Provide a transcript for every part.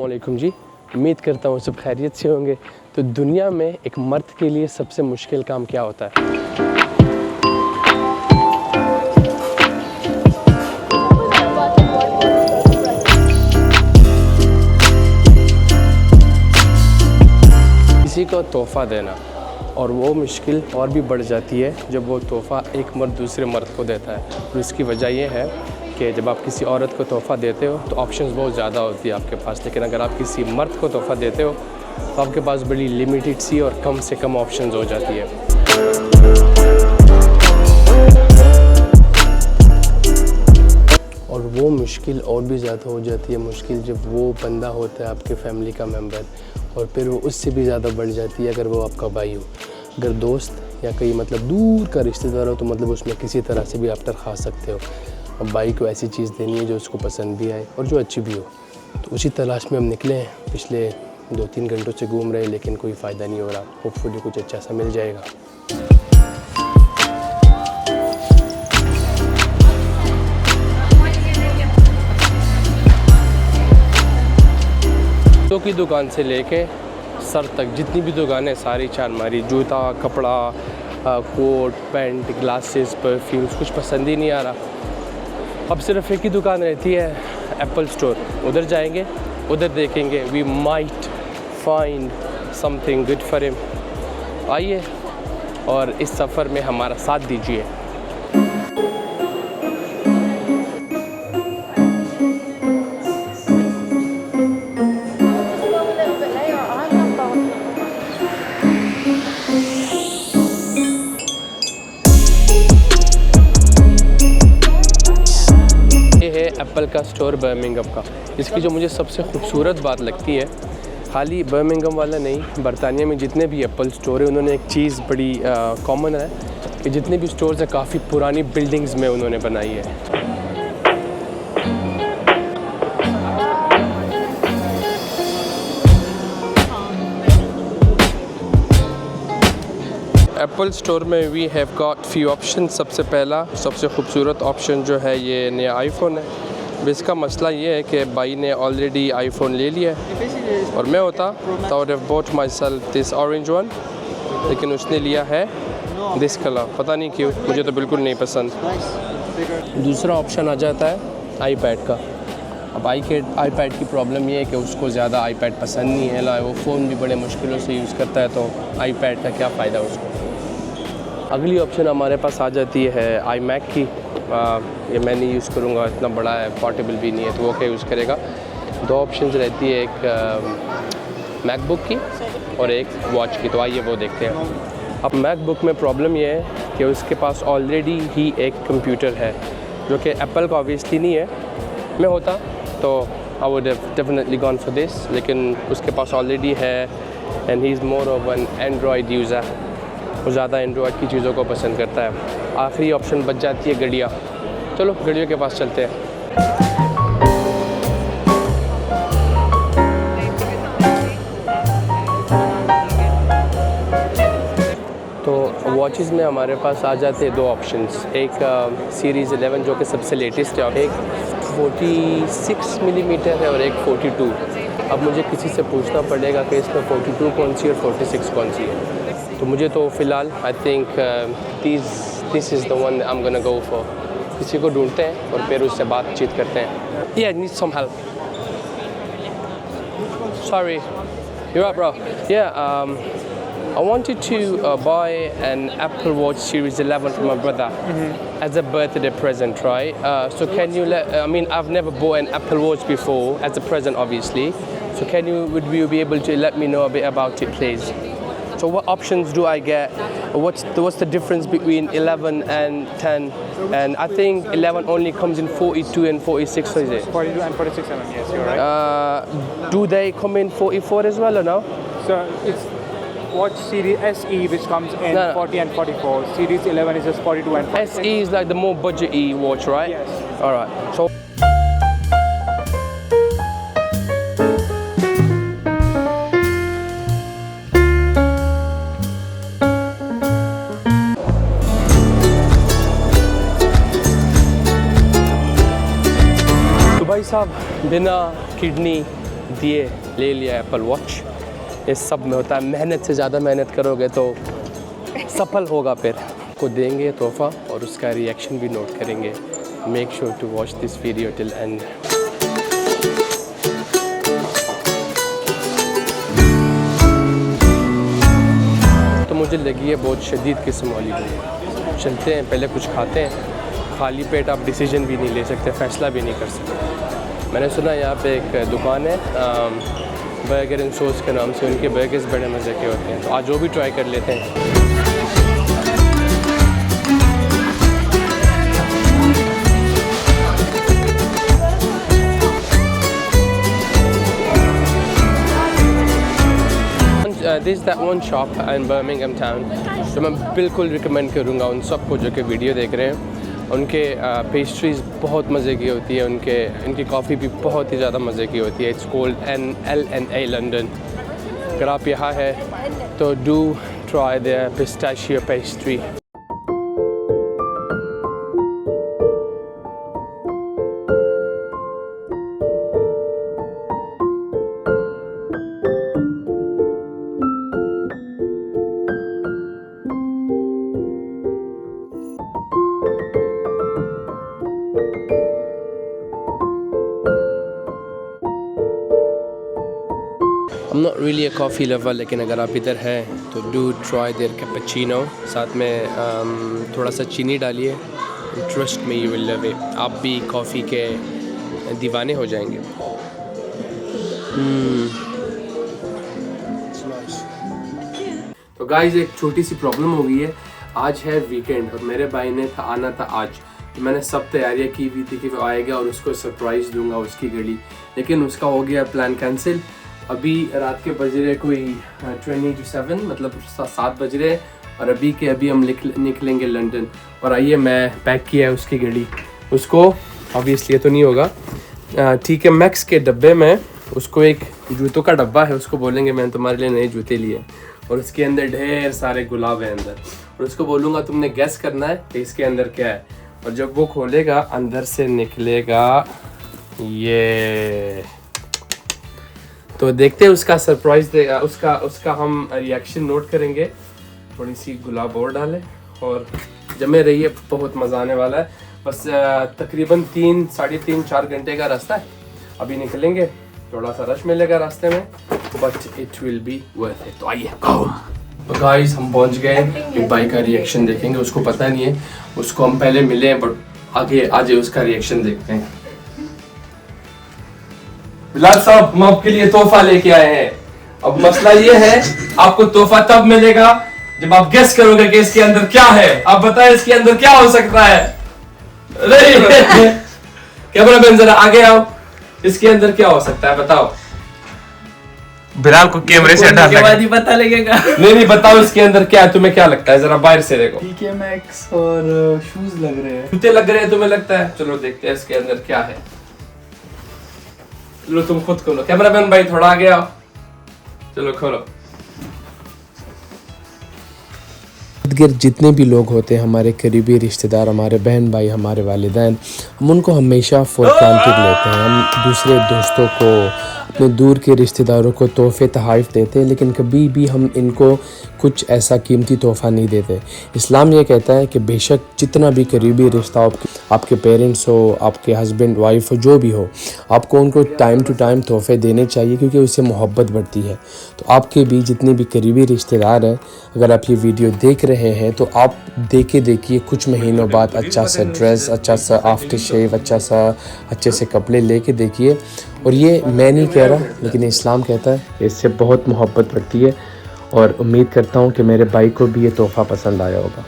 वालेकुम जी, उम्मीद करता हूँ सब खैरियत से होंगे। तो दुनिया में एक मर्द के लिए सबसे मुश्किल काम क्या होता है? किसी को तोहफ़ा देना, और वो मुश्किल और भी बढ़ जाती है जब वो तोहफ़ा एक मर्द दूसरे मर्द को देता है। और इसकी वजह ये है कि जब आप किसी औरत को तोहफ़ा देते हो तो ऑप्शंस बहुत ज़्यादा होती है आपके पास, लेकिन अगर आप किसी मर्द को तोहफ़ा देते हो तो आपके पास बड़ी लिमिटेड सी और कम से कम ऑप्शंस हो जाती है। और वो मुश्किल और भी ज़्यादा हो जाती है मुश्किल जब वो बंदा होता है आपके फैमिली का मेंबर, और फिर वो उससे भी ज़्यादा बढ़ जाती है अगर वो आपका भाई हो। अगर दोस्त या कहीं मतलब दूर का रिश्तेदार हो तो मतलब उसमें किसी तरह से भी आप खा सकते हो। अब भाई को ऐसी चीज़ देनी है जो उसको पसंद भी आए और जो अच्छी भी हो। तो उसी तलाश में हम निकले हैं, पिछले 2-3 घंटों से घूम रहे हैं, लेकिन कोई फ़ायदा नहीं हो रहा। होपफुली कुछ अच्छा सा मिल जाएगा। तो की दुकान से लेके सर तक जितनी भी दुकानें सारी चारमारी, जूता, कपड़ा, कोट, पैंट, ग्लासेस, परफ्यूम्स, कुछ पसंद ही नहीं आ रहा। अब सिर्फ एक ही दुकान रहती है, एप्पल स्टोर। उधर जाएंगे, उधर देखेंगे, we might find something good for him. आइए और इस सफ़र में हमारा साथ दीजिए। एप्पल का स्टोर बर्मिंघम का। इसकी जो मुझे सबसे खूबसूरत बात लगती है, खाली बर्मिंघम वाला नहीं, बरतानिया में जितने भी एप्पल स्टोर है उन्होंने एक चीज़ बड़ी कॉमन है कि जितने भी स्टोर्स हैं काफ़ी पुरानी बिल्डिंग्स में उन्होंने बनाई है। एप्पल स्टोर में we have got few option. सबसे पहला सबसे खूबसूरत ऑप्शन जो है ये नया आईफोन है। इसका मसला ये है कि भाई ने ऑलरेडी आईफोन ले लिया है और मैं होता तो I have bought my self this orange one, लेकिन उसने लिया है दिस कलर। पता नहीं क्यों, मुझे तो बिल्कुल नहीं पसंद। दूसरा ऑप्शन आ जाता है आईपैड का। अब आईपैड की प्रॉब्लम ये है कि उसको ज़्यादा आईपैड पसंद नहीं है, वो फ़ोन भी बड़े मुश्किलों से यूज़ करता है, तो आईपैड का क्या फ़ायदा उसको। अगली ऑप्शन हमारे पास आ जाती है आई मैक की। ये मैं नहीं यूज़ करूँगा, इतना बड़ा है, पोर्टेबल भी नहीं है, तो वो क्या यूज़ करेगा। दो ऑप्शंस रहती है, एक मैकबुक की और एक वॉच की। तो आइए वो देखते हैं। अब मैकबुक में प्रॉब्लम ये है कि उसके पास ऑलरेडी ही एक कंप्यूटर है जो कि एप्पल का ऑब्वियसली नहीं है। मैं होता तो I would have definitely gone for this, लेकिन उसके पास ऑलरेडी है and he is more of N Android user. वो ज़्यादा एंड्रॉयड की चीज़ों को पसंद करता है। आखिरी ऑप्शन बच जाती है घड़ियाँ। चलो घड़ियों के पास चलते हैं। तो वॉचेस में हमारे पास आ जाते हैं दो ऑप्शंस। एक सीरीज़ 11 जो कि सबसे लेटेस्ट है, और एक 46 मिलीमीटर है और एक 42। अब मुझे किसी से पूछना पड़ेगा कि इसमें 42 कौन सी और 46 कौन सी है। तो मुझे तो फ़िलहाल I think this is the one I am gonna go for. किसी को ढूंढते हैं और फिर उससे बातचीत करते हैं। Yeah, I need some help. Sorry. You're right, bro. Yeah, I wanted to buy an Apple Watch Series 11 for my brother as a birthday present, right? So can you I've never bought an Apple Watch before as a present, obviously. So would you be able to let me know a bit about it, please? So what options do I get? What's the difference between 11 and 10? And I think 11 only comes in 42 and 46, is it? 42 and 46 mm, yes, you're right. Do they come in 44 as well or no? So it's Watch Series SE, which comes in No. 40 and 44. Series 11 is just 42 and 46. SE is like the more budget-y watch, right? Yes. All right. So भाई साहब, बिना kidney दिए, ले लिया Apple watch. ये सब में होता है, मेहनत से ज़्यादा मेहनत करोगे तो सफल होगा। फिर को देंगे तोहफ़ा और उसका रिएक्शन भी नोट करेंगे। Make sure to watch this video till end. तो मुझे लगी है बहुत शदीद किस्म वाली है। चलते हैं, पहले कुछ खाते हैं। खाली पेट आप डिसीजन भी नहीं ले सकते, फ़ैसला भी नहीं कर सकते। मैंने सुना यहाँ पे एक दुकान है बर्गर एंड सॉस के नाम से, उनके बर्गर्स बड़े मज़े के होते हैं, तो आज वो भी ट्राई कर लेते हैं। This that one shop in Birmingham town तो मैं बिल्कुल रिकमेंड करूँगा उन सबको जो कि वीडियो देख रहे हैं। उनके पेस्ट्रीज़ बहुत मज़े की होती है, उनकी कॉफ़ी भी बहुत ही ज़्यादा मज़े की होती है। It's called NLNA London. अगर आप यहाँ है तो do try the pistachio pastry. I'm not really a coffee lover, लेकिन अगर आप इधर हैं तो do try their cappuccino। साथ में थोड़ा सा चीनी डालिए। Trust me, you will love it। आप भी कॉफ़ी के दीवाने हो जाएंगे। तो गाइस एक छोटी सी प्रॉब्लम हो गई है। आज है वीकेंड और मेरे भाई ने आना था आज, तो मैंने सब तैयारियां की हुई थी कि वो आएगा और उसको सरप्राइज़ दूंगा उसकी घड़ी, लेकिन उसका हो गया प्लान कैंसिल। अभी रात के बज रहे कोई 27, मतलब 7 बज रहे और अभी हम निकलेंगे लंदन। और आइए मैं पैक किया है उसकी घड़ी, उसको ऑब्वियसली तो नहीं होगा, ठीक है। मैक्स के डब्बे में उसको एक जूतों का डब्बा है, उसको बोलेंगे मैंने तुम्हारे लिए नए जूते लिए और उसके अंदर ढेर सारे गुलाब है अंदर, और उसको बोलूँगा तुमने गैस करना है कि इसके अंदर क्या है। और जब वो खोलेगा अंदर से निकलेगा ये, तो देखते हैं उसका सरप्राइज देगा, उसका हम रिएक्शन नोट करेंगे। थोड़ी सी गुलाब और डालें और जमे रहिए, बहुत मज़ा आने वाला है। बस तकरीबन 3-3.5-4 घंटे का रास्ता है। अभी निकलेंगे, थोड़ा सा रश मिलेगा रास्ते में, but it will be worth it. तो आइए। तो गाइस हम पहुंच गए। एक भाई का रिएक्शन देखेंगे, उसको पता नहीं है, उसको हम पहले मिले हैं बट आगे आज उसका रिएक्शन देखते हैं। बिलाल साहब हम आपके लिए तोहफा लेके आए हैं। अब मसला ये है, आपको तोहफा तब मिलेगा जब आप गेस करोगे कि इसके अंदर क्या है। आप बताएं इसके अंदर क्या हो सकता है। कैमरा मैन जरा आगे आओ, इसके अंदर क्या हो सकता है बताओ। बिलाल को कैमरे से हटा के बाद ही पता लगेगा। नहीं बताओ इसके अंदर क्या है, तुम्हें क्या लगता है, जरा बाहर से देखो। TK Maxx और शूज लग रहे हैं। जूते लग रहे हैं तुम्हें लगता है, चलो देखते हैं इसके अंदर क्या है। लो तुम खुद खोलो, कैमरामैन भाई थोड़ा आगे आओ, चलो खोलो। इर्द-गिर्द जितने भी लोग होते हैं, हमारे करीबी रिश्तेदार, हमारे बहन भाई, हमारे वालिदैन, हम उनको हमेशा फॉर ग्रांटेड लेते हैं। हम दूसरे दोस्तों को, अपने दूर के रिश्तेदारों को तोहफे तोहफ़ देते हैं, लेकिन कभी भी हम इनको कुछ ऐसा कीमती तोहफ़ा नहीं देते। इस्लाम ये कहता है कि बेशक जितना भी करीबी रिश्ता हो, आपके पेरेंट्स हो, आपके हस्बैंड वाइफ हो, जो भी हो, आपको उनको टाइम टू टाइम तोहफ़े देने चाहिए, क्योंकि उससे मोहब्बत बढ़ती है। तो आपके भी जितने भी करीबी रिश्तेदार हैं, अगर आप ये वीडियो देख रहे हैं तो आप देखिए कुछ महीनों बाद अच्छा सा ड्रेस, अच्छा सा आफ्टर शेव, अच्छे से कपड़े लेके देखिए। और ये मैं नहीं कह रहा, लेकिन इस्लाम कहता है, इससे बहुत मोहब्बत बढ़ती है। और उम्मीद करता हूँ कि मेरे भाई को भी ये तोहफ़ा पसंद आया होगा।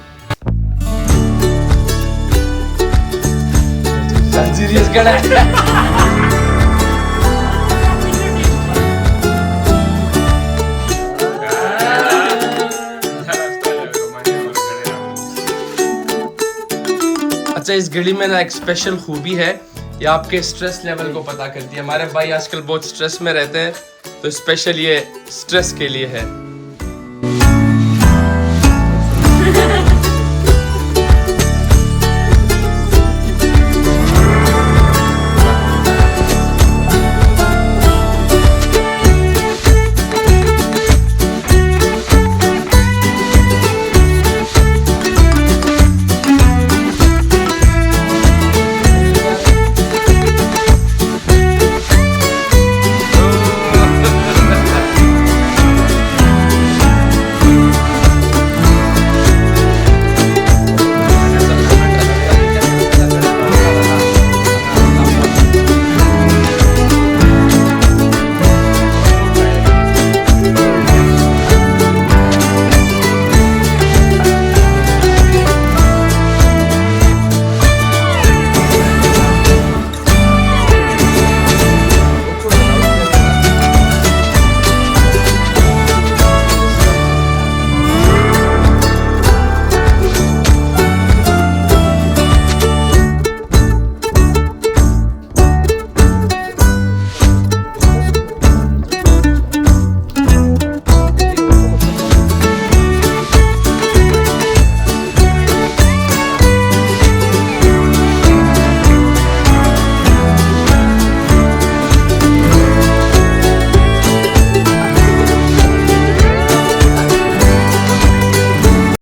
अच्छा, इस घड़ी में ना एक स्पेशल खूबी है, ये आपके स्ट्रेस लेवल को पता करती है। हमारे भाई आजकल बहुत स्ट्रेस में रहते हैं, तो स्पेशल ये स्ट्रेस के लिए है।